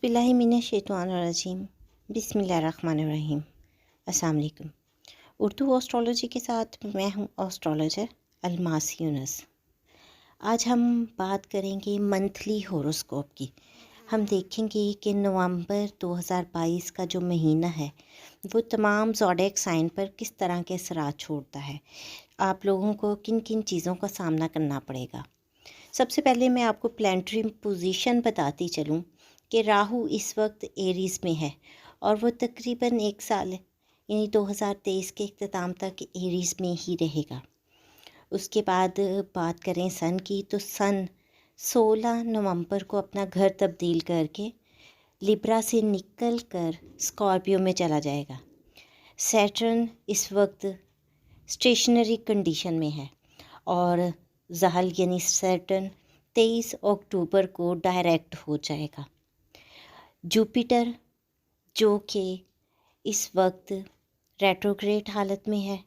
बिल्लाहि मिनश्शैतानिर्रजीम बिस्मिल्लाहिर्रहमानिर्रहीम। अस्सलाम वालेकुम। उर्दू एस्ट्रोलॉजी के साथ मैं हूँ एस्ट्रोलॉजर अलमास यूनुस। आज हम बात करेंगे मंथली होरोस्कोप की। हम देखेंगे कि नवंबर 2022 का जो महीना है वो तमाम ज़ोडिएक साइन पर किस तरह के असरात छोड़ता है। आप लोगों को किन किन चीज़ों का सामना करना पड़ेगा। सबसे पहले मैं आपको प्लैनेटरी पोजीशन बताती चलूँ कि राहु इस वक्त एरीज़ में है और वो तकरीबन एक साल यानी 2023 के अख्ताम तक एरीज़ में ही रहेगा। उसके बाद बात करें सन की, तो सन 16 नवंबर को अपना घर तब्दील करके लिब्रा से निकल कर स्कॉर्पियो में चला जाएगा। सैटर्न इस वक्त स्टेशनरी कंडीशन में है और ज़हल यानी सैटर्न 23 अक्टूबर को डायरेक्ट हो जाएगा। जुपिटर जो कि इस वक्त रेट्रोग्रेड हालत में है,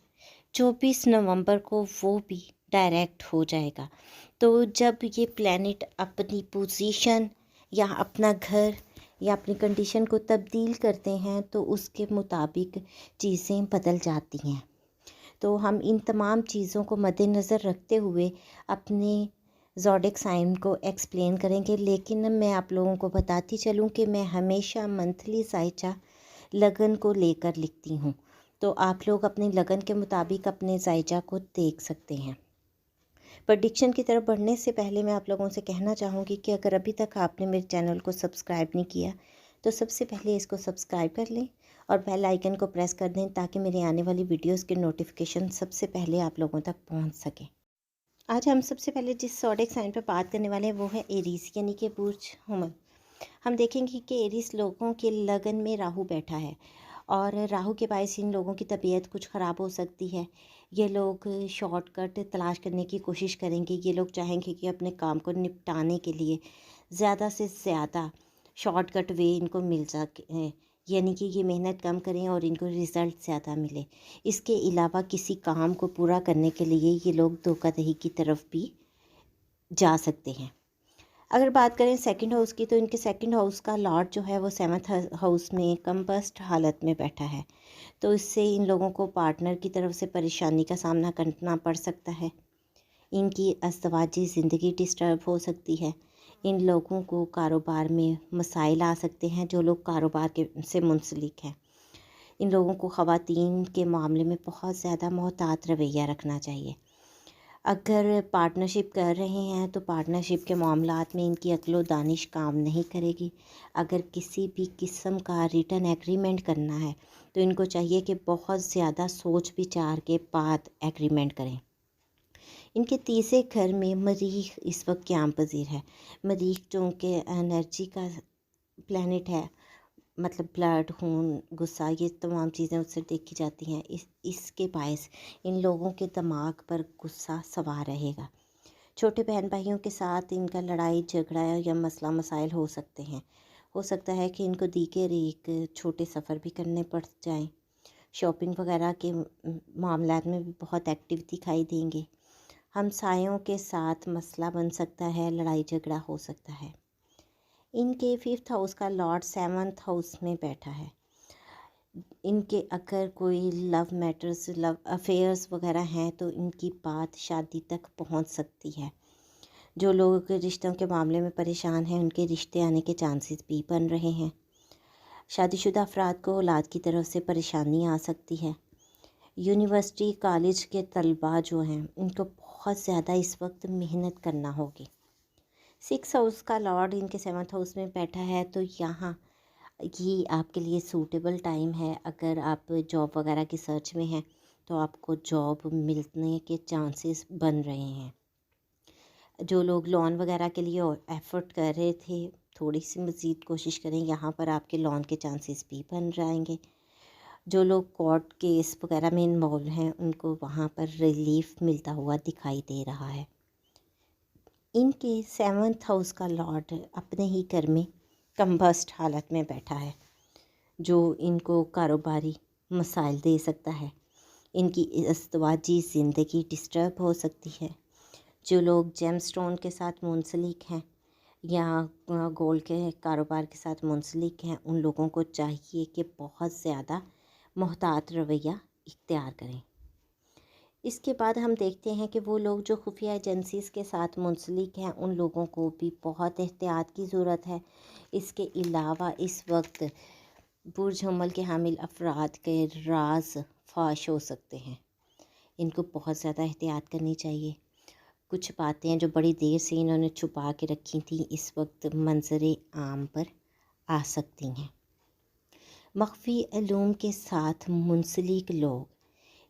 24 नवंबर को वो भी डायरेक्ट हो जाएगा। तो जब ये प्लैनेट अपनी पोजीशन या अपना घर या अपनी कंडीशन को तब्दील करते हैं तो उसके मुताबिक चीज़ें बदल जाती हैं। तो हम इन तमाम चीज़ों को मद्देनज़र रखते हुए अपने ज़ोडिएक साइन को एक्सप्लेन करेंगे। लेकिन मैं आप लोगों को बताती चलूँ कि मैं हमेशा मंथली ज़ायचा लगन को लेकर लिखती हूँ, तो आप लोग अपनी लगन के मुताबिक अपने ज़ायचा को देख सकते हैं। प्रेडिक्शन की तरफ बढ़ने से पहले मैं आप लोगों से कहना चाहूँगी कि अगर अभी तक आपने मेरे चैनल को सब्सक्राइब नहीं किया तो सबसे पहले इसको सब्सक्राइब कर लें और बेल आइकन को प्रेस कर दें ताकि मेरे आने वाली वीडियोस के नोटिफिकेशन सबसे पहले आप लोगों तक पहुंच सके। आज हम सबसे पहले जिस ज़ोडिएक साइन पर बात करने वाले हैं वो है एरीज़ यानी कि बुर्ज हुमल। हम देखेंगे कि एरीज़ लोगों के लगन में राहु बैठा है और राहु के बायस इन लोगों की तबीयत कुछ ख़राब हो सकती है। ये लोग शॉर्टकट तलाश करने की कोशिश करेंगे। ये लोग चाहेंगे कि अपने काम को निपटाने के लिए ज़्यादा से ज़्यादा शॉर्टकट वे इनको मिल सके, यानी कि ये मेहनत कम करें और इनको रिज़ल्ट ज़्यादा मिले। इसके अलावा किसी काम को पूरा करने के लिए ये लोग धोखाधड़ी की तरफ भी जा सकते हैं। अगर बात करें सेकंड हाउस की, तो इनके सेकंड हाउस का लॉर्ड जो है वो 7th हाउस में कंबस्ट हालत में बैठा है। तो इससे इन लोगों को पार्टनर की तरफ से परेशानी का सामना करना पड़ सकता है। इनकी अज़दवाजी ज़िंदगी डिस्टर्ब हो सकती है। इन लोगों को कारोबार में मसाइल आ सकते हैं जो लोग कारोबार के से मुंसलिक हैं। इन लोगों को ख़वातीन के मामले में बहुत ज़्यादा मोहतात रवैया रखना चाहिए। अगर पार्टनरशिप कर रहे हैं तो पार्टनरशिप के मामलात में इनकी अक्लो दानिश काम नहीं करेगी। अगर किसी भी किस्म का रिटर्न एग्रीमेंट करना है तो इनको चाहिए कि बहुत ज़्यादा सोच विचार के बाद एग्रीमेंट करें। इनके तीसरे घर में मरीख इस वक्त क़याम पज़ीर है। मरीख जो कि एनर्जी का प्लैनेट है, मतलब ब्लड, खून, गुस्सा, ये तमाम चीज़ें उससे देखी जाती हैं। इसके बायस इन लोगों के दिमाग पर गुस्सा सवार रहेगा। छोटे बहन भाइयों के साथ इनका लड़ाई झगड़ा या मसला मसाइल हो सकते हैं। हो सकता है कि इनको दीगर एक छोटे सफ़र भी करने पड़ जाएं। शॉपिंग वगैरह के मामलात में भी बहुत एक्टिव दिखाई देंगे। हमसायों के साथ मसला बन सकता है, लड़ाई झगड़ा हो सकता है। इनके 5th हाउस का लॉर्ड 7th हाउस में बैठा है। इनके अगर कोई लव मैटर्स, लव अफेयर्स वगैरह हैं तो इनकी बात शादी तक पहुंच सकती है। जो लोग रिश्तों के मामले में परेशान हैं उनके रिश्ते आने के चांसेस भी बन रहे हैं। शादीशुदा अफराद को औलाद की तरफ से परेशानी आ सकती है। यूनिवर्सिटी कॉलेज के तलबा जो हैं इनको बहुत ज़्यादा इस वक्त मेहनत करना होगी। 6th हाउस का लॉर्ड इनके 7th हाउस में बैठा है, तो यहाँ ये आपके लिए सूटेबल टाइम है। अगर आप जॉब वगैरह की सर्च में हैं तो आपको जॉब मिलने के चांसेस बन रहे हैं। जो लोग लोन वगैरह के लिए एफ़र्ट कर रहे थे, थोड़ी सी मज़ीद कोशिश करें, यहाँ पर आपके लोन के चांसेस भी बन जाएंगे। जो लोग कोर्ट केस वगैरह में इन्वॉल्व हैं उनको वहाँ पर रिलीफ मिलता हुआ दिखाई दे रहा है। इनके 7th हाउस का लॉर्ड अपने ही घर में कंबस्ट हालत में बैठा है, जो इनको कारोबारी मसाइल दे सकता है। इनकी अज़दवाजी ज़िंदगी डिस्टर्ब हो सकती है। जो लोग जेमस्टोन के साथ मुंसलिक हैं یا گولڈ کے کاروبار کے ساتھ منسلک ہیں، ان لوگوں کو چاہیے کہ بہت زیادہ محتاط رویہ اختیار کریں۔ اس کے بعد ہم دیکھتے ہیں کہ وہ لوگ جو خفیہ ایجنسیز کے ساتھ منسلک ہیں، ان لوگوں کو بھی بہت احتیاط کی ضرورت ہے۔ اس کے علاوہ اس وقت برج حمل کے حامل افراد کے راز فاش ہو سکتے ہیں، ان کو بہت زیادہ احتیاط کرنی چاہیے۔ کچھ باتیں جو بڑی دیر سے انہوں نے چھپا کے رکھی تھیں، اس وقت منظر عام پر آ سکتی ہیں۔ مخفی علوم کے ساتھ منسلک لوگ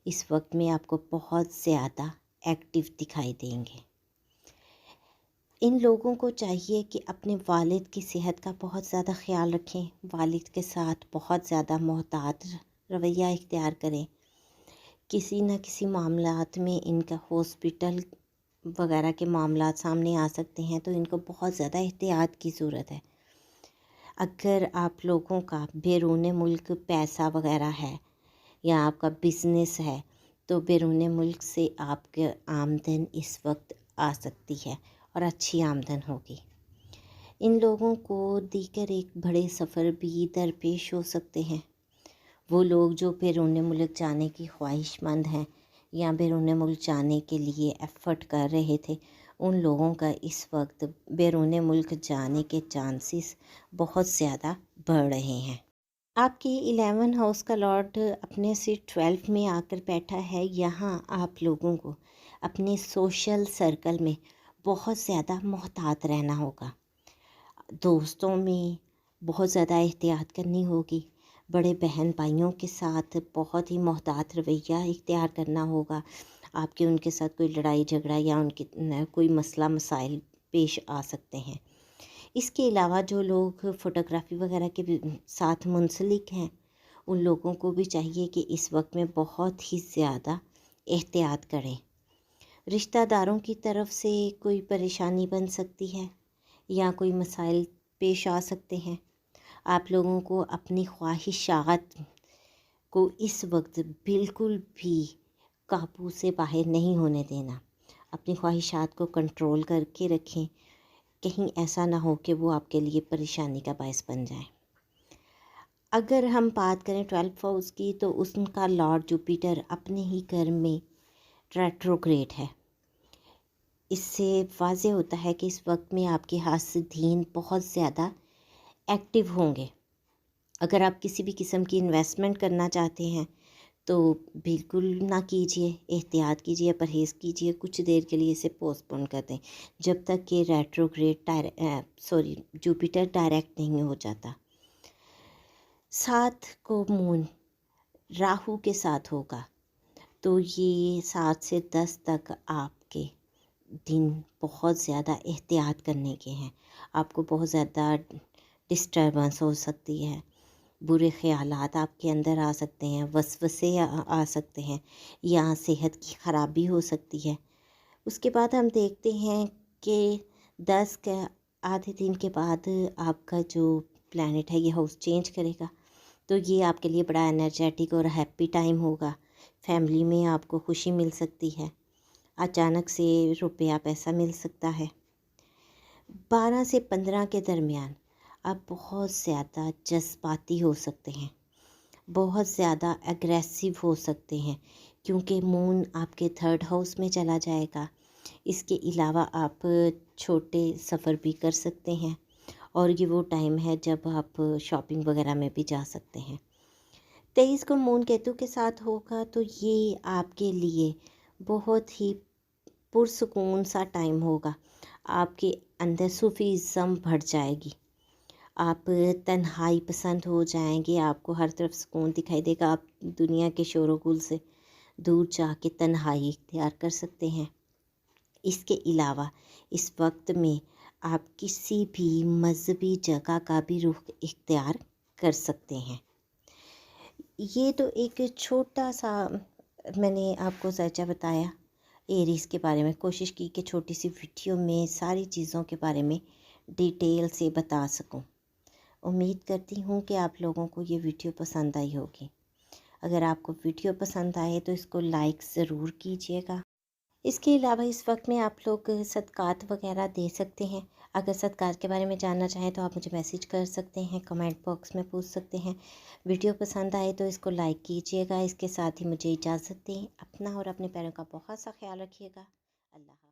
اس وقت میں آپ کو بہت زیادہ ایکٹیو دکھائی دیں گے۔ ان لوگوں کو چاہیے کہ اپنے والد کی صحت کا بہت زیادہ خیال رکھیں، والد کے ساتھ بہت زیادہ محتاط رویہ اختیار کریں۔ کسی نہ کسی معاملات میں ان کا ہاسپٹل وغیرہ کے معاملات سامنے آ سکتے ہیں، تو ان کو بہت زیادہ احتیاط کی ضرورت ہے۔ اگر آپ لوگوں کا بیرون ملک پیسہ وغیرہ ہے یا آپ کا بزنس ہے، تو بیرون ملک سے آپ کے آمدن اس وقت آ سکتی ہے اور اچھی آمدن ہوگی۔ ان لوگوں کو دیگر ایک بڑے سفر بھی درپیش ہو سکتے ہیں۔ وہ لوگ جو بیرون ملک جانے کی خواہش مند ہیں یا بیرون ملک جانے کے لیے ایفرٹ کر رہے تھے، ان لوگوں کا اس وقت بیرون ملک جانے کے چانسز بہت زیادہ بڑھ رہے ہیں۔ آپ کی 11 ہاؤس کا لارڈ اپنے سے 12 میں آ کر بیٹھا ہے۔ یہاں آپ لوگوں کو اپنے سوشل سرکل میں بہت زیادہ محتاط رہنا ہوگا۔ دوستوں میں بہت زیادہ احتیاط کرنی ہوگی۔ بڑے بہن بھائیوں کے ساتھ بہت ہی محتاط رویہ اختیار کرنا ہوگا۔ آپ کے ان کے ساتھ کوئی لڑائی جھگڑا یا ان کے کوئی مسئلہ مسائل پیش آ سکتے ہیں۔ اس کے علاوہ جو لوگ فوٹوگرافی وغیرہ کے ساتھ منسلک ہیں، ان لوگوں کو بھی چاہیے کہ اس وقت میں بہت ہی زیادہ احتیاط کریں۔ رشتہ داروں کی طرف سے کوئی پریشانی بن سکتی ہے یا کوئی مسائل پیش آ سکتے ہیں۔ آپ لوگوں کو اپنی خواہشات کو اس وقت بالکل بھی قابو سے باہر نہیں ہونے دینا۔ اپنی خواہشات کو کنٹرول کر کے رکھیں، کہیں ایسا نہ ہو کہ وہ آپ کے لیے پریشانی کا باعث بن جائیں۔ اگر ہم بات کریں 12 ہاؤس کی، تو اس کا لارڈ جوپیٹر اپنے ہی گھر میں ریٹروگریڈ ہے۔ اس سے واضح ہوتا ہے کہ اس وقت میں آپ کے حاسدین بہت زیادہ ایکٹیو ہوں گے۔ اگر آپ کسی بھی قسم کی انویسٹمنٹ کرنا چاہتے ہیں تو بالکل نہ کیجیے، احتیاط کیجیے، پرہیز کیجیے، کچھ دیر کے لیے اسے پوسٹ پون کر دیں جب تک کہ جوپیٹر ڈائریکٹ نہیں ہو جاتا۔ 7 کو مون راہو کے ساتھ ہوگا، تو یہ 7 سے 10 تک آپ کے دن بہت زیادہ احتیاط کرنے کے ہیں۔ آپ کو بہت زیادہ ڈسٹربنس ہو سکتی ہے، برے خیالات آپ کے اندر آ سکتے ہیں، وسوسے آ سکتے ہیں یا صحت کی خرابی ہو سکتی ہے۔ اس کے بعد ہم دیکھتے ہیں کہ 10 کے آدھے دن کے بعد آپ کا جو پلانٹ ہے یہ ہاؤس چینج کرے گا، تو یہ آپ کے لیے بڑا انرجیٹک اور ہیپی ٹائم ہوگا۔ فیملی میں آپ کو خوشی مل سکتی ہے، اچانک سے روپیہ پیسہ مل سکتا ہے۔ 12 سے 15 کے درمیان آپ بہت زیادہ جذباتی ہو سکتے ہیں، بہت زیادہ اگریسو ہو سکتے ہیں، کیونکہ مون آپ کے 3rd ہاؤس میں چلا جائے گا۔ اس کے علاوہ آپ چھوٹے سفر بھی کر سکتے ہیں، اور یہ وہ ٹائم ہے جب آپ شاپنگ وغیرہ میں بھی جا سکتے ہیں۔ 23 کو مون کیتو کے ساتھ ہوگا، تو یہ آپ کے لیے بہت ہی پرسکون سا ٹائم ہوگا۔ آپ کے اندر صوفیزم بڑھ جائے گی، آپ تنہائی پسند ہو جائیں گے، آپ کو ہر طرف سکون دکھائی دے گا۔ آپ دنیا کے شور و گل سے دور جا کے تنہائی اختیار کر سکتے ہیں۔ اس کے علاوہ اس وقت میں آپ کسی بھی مذہبی جگہ کا بھی رخ اختیار کر سکتے ہیں۔ یہ تو ایک چھوٹا سا میں نے آپ کو سچا بتایا ایریز کے بارے میں، کوشش کی کہ چھوٹی سی ویڈیو میں ساری چیزوں کے بارے میں ڈیٹیل سے بتا سکوں۔ امید کرتی ہوں کہ آپ لوگوں کو یہ ویڈیو پسند آئی ہوگی۔ اگر آپ کو ویڈیو پسند آئے تو اس کو لائک ضرور کیجیے گا۔ اس کے علاوہ اس وقت میں آپ لوگ صدقات وغیرہ دے سکتے ہیں۔ اگر صدقات کے بارے میں جاننا چاہیں تو آپ مجھے میسیج کر سکتے ہیں، کمنٹ باکس میں پوچھ سکتے ہیں۔ ویڈیو پسند آئے تو اس کو لائک کیجیے گا۔ اس کے ساتھ ہی مجھے اجازت دیں، اپنا اور اپنے پیروں کا بہت سا خیال رکھیے گا۔ اللہ حافظ۔